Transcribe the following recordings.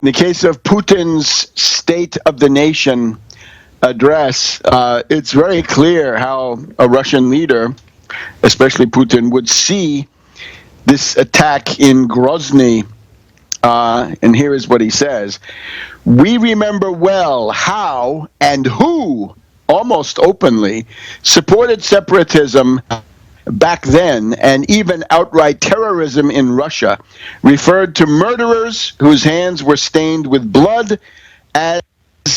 In the case of Putin's State of the Nation address, it's very clear how a Russian leader, especially Putin, would see this attack in Grozny. And here is what he says. We remember well how and who, almost openly, supported separatism back then, and even outright terrorism in Russia, referred to murderers whose hands were stained with blood as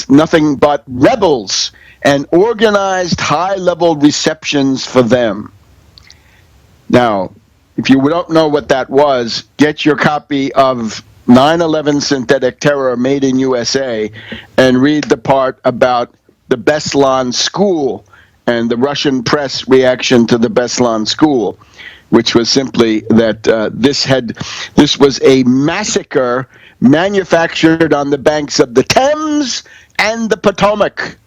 nothing but rebels, and organized high-level receptions for them. Now, if you don't know what that was, get your copy of 9/11 Synthetic Terror Made in USA and read the part about the Beslan School and the Russian press reaction to the Beslan School, which was simply that this was a massacre manufactured on the banks of the Thames and the Potomac.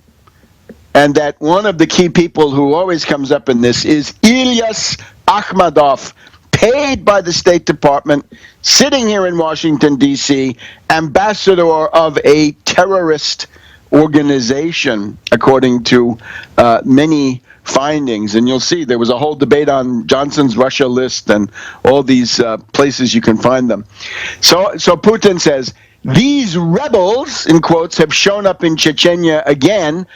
And that one of the key people who always comes up in this is Ilyas Akhmadov, paid by the State Department, sitting here in Washington, D.C., ambassador of a terrorist organization, according to many findings. And you'll see there was a whole debate on Johnson's Russia list and all these places you can find them. So Putin says, these rebels, in quotes, have shown up in Chechnya again.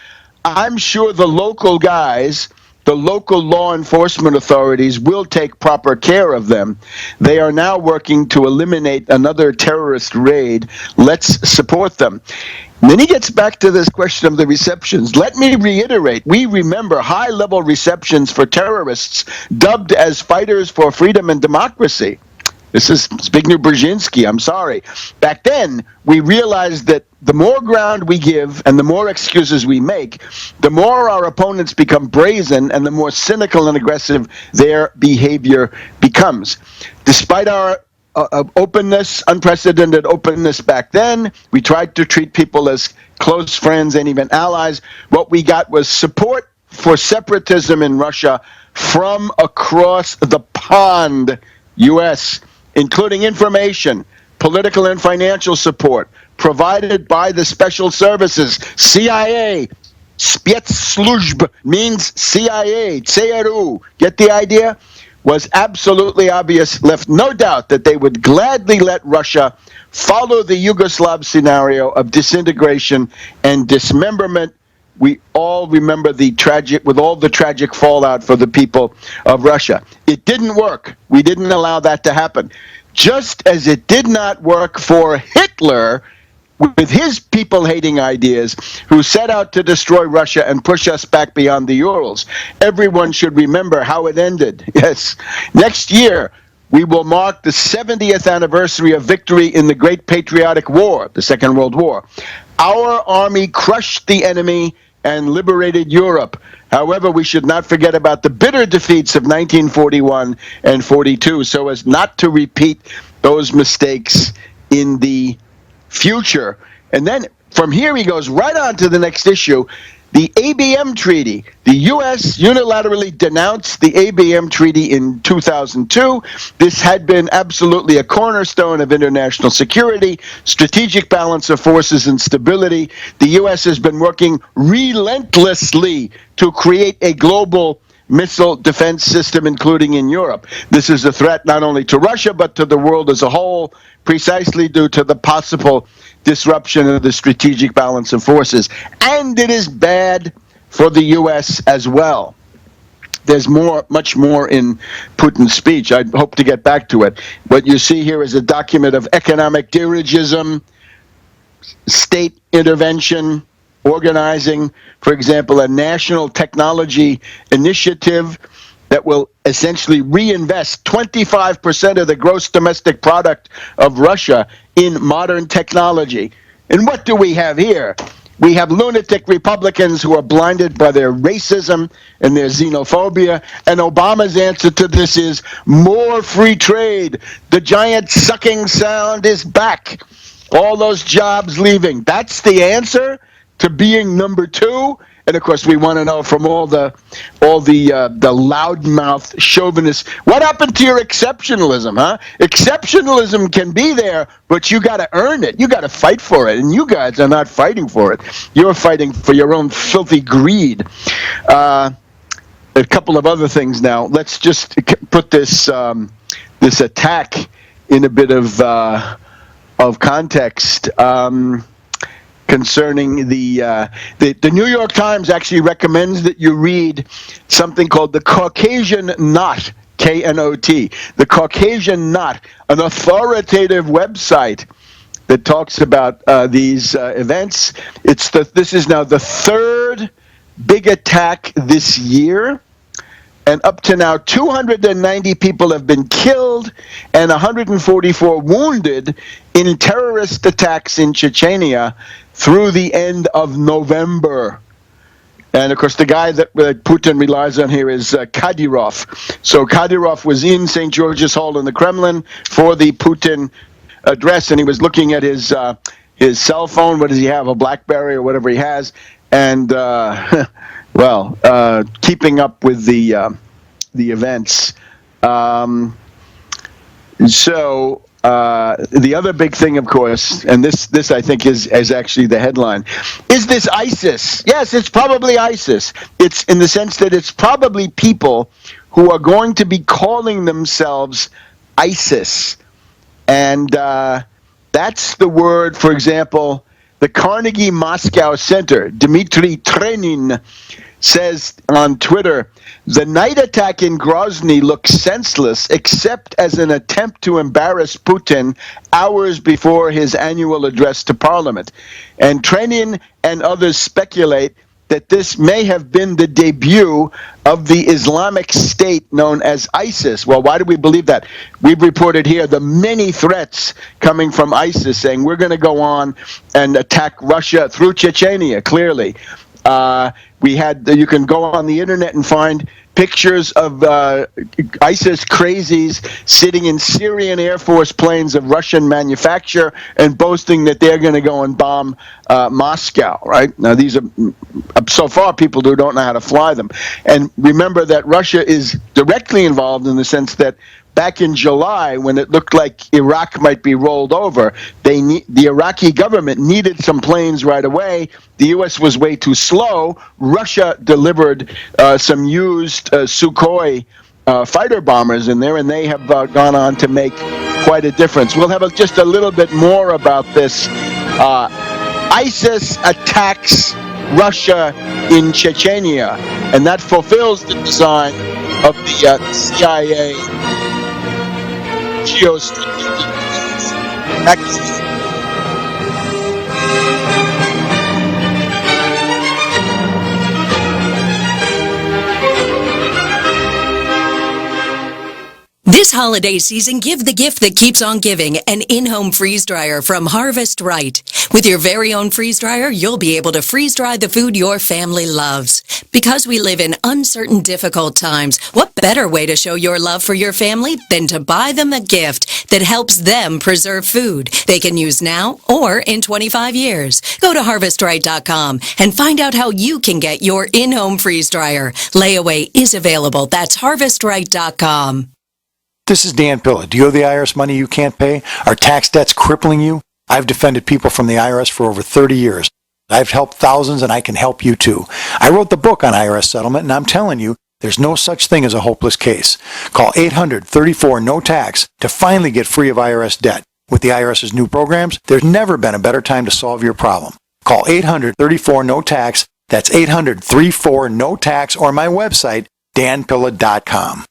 I'm sure the local guys, the local law enforcement authorities will take proper care of them. They are now working to eliminate another terrorist raid. Let's support them. And then he gets back to this question of the receptions. Let me reiterate, we remember high-level receptions for terrorists dubbed as fighters for freedom and democracy. This is Zbigniew Brzezinski, I'm sorry. Back then, we realized that the more ground we give and the more excuses we make, the more our opponents become brazen and the more cynical and aggressive their behavior becomes. Despite our openness, unprecedented openness back then, we tried to treat people as close friends and even allies. What we got was support for separatism in Russia from across the pond, U.S., including information, political and financial support provided by the special services, CIA, Spецsluzb means CIA, ЦРУ, get the idea? Was absolutely obvious, left no doubt that they would gladly let Russia follow the Yugoslav scenario of disintegration and dismemberment. We all remember with all the tragic fallout for the people of Russia. It didn't work. We didn't allow that to happen. Just as it did not work for Hitler with his people-hating ideas who set out to destroy Russia and push us back beyond the Urals. Everyone should remember how it ended. Yes. Next year, we will mark the 70th anniversary of victory in the Great Patriotic War, the Second World War. Our army crushed the enemy and liberated Europe. However, we should not forget about the bitter defeats of 1941 and 42, so as not to repeat those mistakes in the future. And then from here he goes right on to the next issue, the ABM Treaty. The U.S. unilaterally denounced the ABM Treaty in 2002. This had been absolutely a cornerstone of international security, strategic balance of forces, and stability. The U.S. has been working relentlessly to create a global missile defense system, including in Europe. This is a threat not only to Russia, but to the world as a whole, precisely due to the possible disruption of the strategic balance of forces. And it is bad for the U.S. as well. There's much more in Putin's speech. I hope to get back to it. What you see here is a document of economic dirigism, state intervention, organizing, for example, a national technology initiative that will essentially reinvest 25% of the gross domestic product of Russia in modern technology. And what do we have here? We have lunatic Republicans who are blinded by their racism and their xenophobia, and Obama's answer to this is more free trade. The giant sucking sound is back. All those jobs leaving. That's the answer to being number two And of course, we want to know from all the loudmouth chauvinists, what happened to your exceptionalism, huh? Exceptionalism can be there, but you got to earn it. You got to fight for it, and you guys are not fighting for it. You're fighting for your own filthy greed. A couple of other things now. Let's just put this this attack in a bit of context. Concerning the New York Times actually recommends that you read something called the Caucasian Knot, K-N-O-T, the Caucasian Knot, an authoritative website that talks about these events. This is now the third big attack this year. And up to now, 290 people have been killed and 144 wounded in terrorist attacks in Chechnya through the end of November. And, of course, the guy that Putin relies on here is Kadyrov. So Kadyrov was in St. George's Hall in the Kremlin for the Putin address, and he was looking at his cell phone. What does he have, a BlackBerry or whatever he has? And, keeping up with the events. The other big thing, of course, and this I think is actually the headline, is this ISIS? Yes, it's probably ISIS. It's in the sense that it's probably people who are going to be calling themselves ISIS. And that's the word, for example, the Carnegie Moscow Center, Dmitry Trenin, says on Twitter, the night attack in Grozny looks senseless except as an attempt to embarrass Putin hours before his annual address to Parliament. And Trenin and others speculate that this may have been the debut of the Islamic State known as ISIS. Well, why do we believe that? We've reported here the many threats coming from ISIS saying we're going to go on and attack Russia through Chechnya, clearly. You can go on the internet and find pictures of ISIS crazies sitting in Syrian Air Force planes of Russian manufacture and boasting that they're going to go and bomb Moscow, right? Now, these are, so far, people who don't know how to fly them. And remember that Russia is directly involved in the sense that back in July, when it looked like Iraq might be rolled over, the Iraqi government needed some planes right away. The U.S. was way too slow. Russia delivered some used Sukhoi fighter bombers in there, and they have gone on to make quite a difference. We'll have just a little bit more about this. ISIS attacks Russia in Chechnya, and that fulfills the design of the CIA geostrategic axis. This holiday season, give the gift that keeps on giving, an in-home freeze dryer from Harvest Right. With your very own freeze dryer, you'll be able to freeze dry the food your family loves. Because we live in uncertain, difficult times, what better way to show your love for your family than to buy them a gift that helps them preserve food they can use now or in 25 years. Go to harvestright.com and find out how you can get your in-home freeze dryer. Layaway is available. That's harvestright.com. This is Dan Pilla. Do you owe the IRS money you can't pay? Are tax debts crippling you? I've defended people from the IRS for over 30 years. I've helped thousands, and I can help you too. I wrote the book on IRS settlement, and I'm telling you, there's no such thing as a hopeless case. Call 800-34-NO-TAX to finally get free of IRS debt. With the IRS's new programs, there's never been a better time to solve your problem. Call 800-34-NO-TAX. That's 800-34-NO-TAX, or my website, danpilla.com.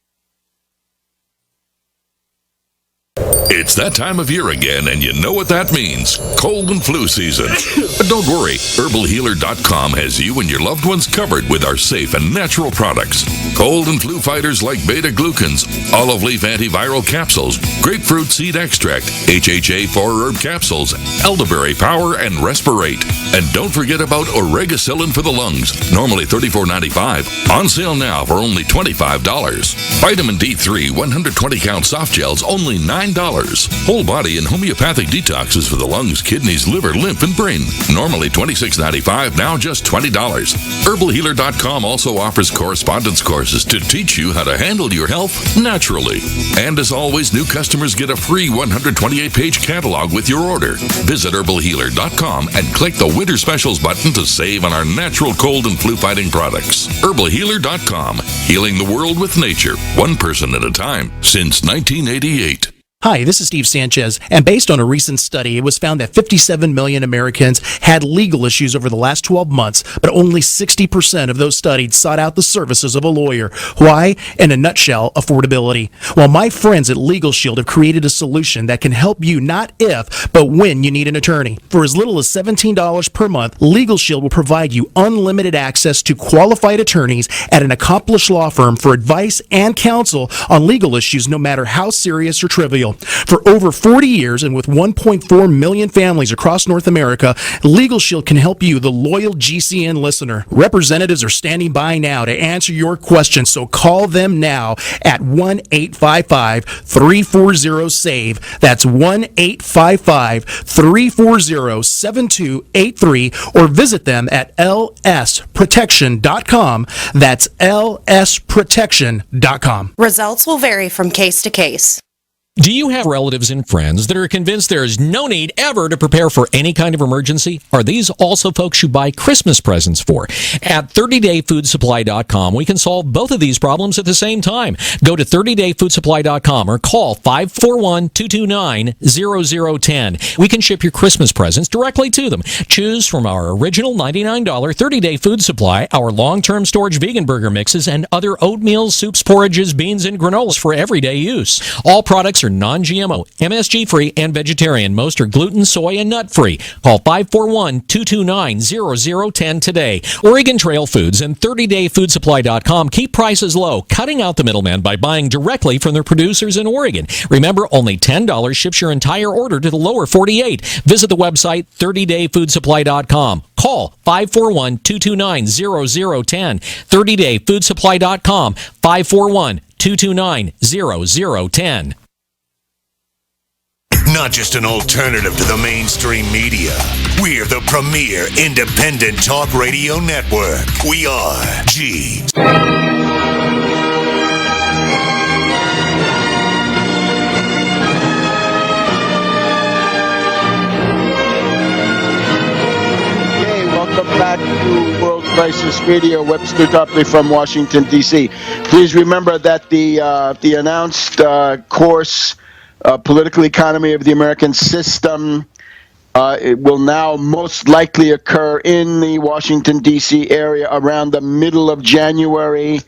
It's that time of year again, and you know what that means. Cold and flu season. But don't worry, herbalhealer.com has you and your loved ones covered with our safe and natural products. Cold and flu fighters like beta-glucans, olive leaf antiviral capsules, grapefruit seed extract, HHA 4-herb capsules, elderberry power, and respirate. And don't forget about Oregacillin for the lungs, normally $34.95. On sale now for only $25. Vitamin D3 120-count soft gels, only $9. Whole body and homeopathic detoxes for the lungs, kidneys, liver, lymph, and brain, normally $26.95, now just $20. HerbalHealer.com also offers correspondence courses to teach you how to handle your health naturally. And as always, new customers get a free 128-page catalog with your order. Visit HerbalHealer.com and click the Winter Specials button to save on our natural cold and flu fighting products. HerbalHealer.com, healing the world with nature, one person at a time, since 1988. Hi, this is Steve Sanchez, and based on a recent study, it was found that 57 million Americans had legal issues over the last 12 months, but only 60% of those studied sought out the services of a lawyer. Why? In a nutshell, affordability. Well, my friends at Legal Shield have created a solution that can help you not if, but when you need an attorney. For as little as $17 per month, Legal Shield will provide you unlimited access to qualified attorneys at an accomplished law firm for advice and counsel on legal issues, no matter how serious or trivial. For over 40 years and with 1.4 million families across North America, Legal Shield can help you, the loyal GCN listener. Representatives are standing by now to answer your questions, so call them now at 1-855-340-SAVE. That's 1-855-340-7283, or visit them at lsprotection.com. That's lsprotection.com. Results will vary from case to case. Do you have relatives and friends that are convinced there is no need ever to prepare for any kind of emergency? Are these also folks you buy Christmas presents for? At 30dayfoodsupply.com, we can solve both of these problems at the same time. Go to 30dayfoodsupply.com or call 541-229-0010. We can ship your Christmas presents directly to them. Choose from our original $99 30-day food supply, our long-term storage vegan burger mixes, and other oatmeal, soups, porridges, beans, and granolas for everyday use. All products are non-GMO, MSG-free, and vegetarian. Most are gluten, soy, and nut-free. Call 541-229-0010 today. Oregon Trail Foods and 30dayfoodsupply.com keep prices low, cutting out the middleman by buying directly from their producers in Oregon. Remember, only $10 ships your entire order to the lower 48. Visit the website 30dayfoodsupply.com. Call 541-229-0010. 30dayfoodsupply.com. 541-229-0010. Not just an alternative to the mainstream media. We're the premier independent talk radio network. We are G. Hey, welcome back to World Crisis Radio. Webster Tarpley from Washington, D.C. Please remember that the announced course, Political Economy of the American System, it will now most likely occur in the Washington, D.C. area around the middle of January.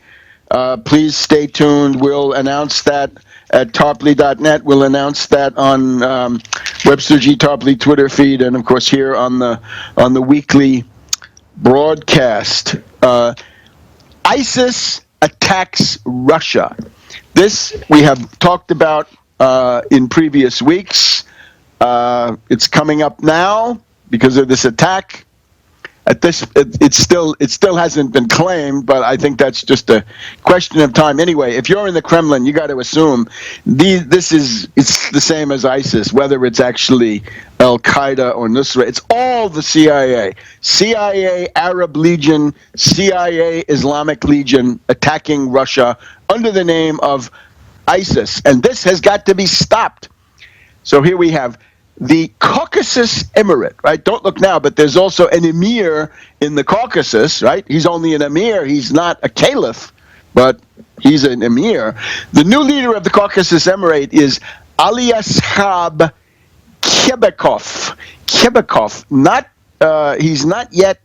Please stay tuned. We'll announce that at tarpley.net. We'll announce that on Webster G. Tarpley Twitter feed, and of course here on the weekly broadcast. ISIS attacks Russia. This we have talked about in previous weeks. It's coming up now because of this attack. It still hasn't been claimed, but I think that's just a question of time. Anyway, if you're in the Kremlin, you got to assume it's the same as ISIS, whether it's actually Al Qaeda or Nusra. It's all the CIA, Arab Legion, CIA, Islamic Legion attacking Russia under the name of ISIS, and this has got to be stopped. So here we have the Caucasus Emirate, right? Don't look now, but there's also an emir in the Caucasus, right? He's only an emir. He's not a caliph, but he's an emir. The new leader of the Caucasus Emirate is Aliashab Kebekov. He's not yet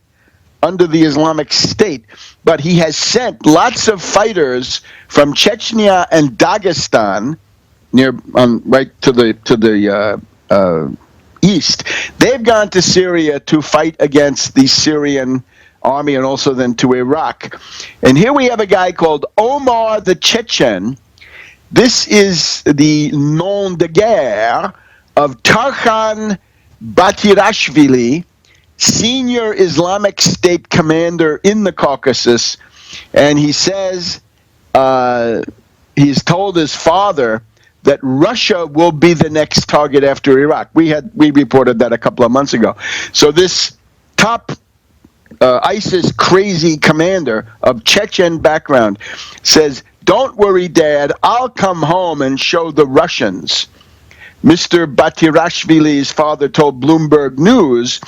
under the Islamic State, but he has sent lots of fighters from Chechnya and Dagestan, right to the east. They've gone to Syria to fight against the Syrian army and also then to Iraq. And here we have a guy called Omar the Chechen. This is the nom de guerre of Tarkhan Batirashvili, senior Islamic State commander in the Caucasus, and he says he's told his father that Russia will be the next target after Iraq. We reported that a couple of months ago. So this top ISIS crazy commander of Chechen background says, "Don't worry, Dad, I'll come home and show the Russians." Mr. Batirashvili's father told Bloomberg News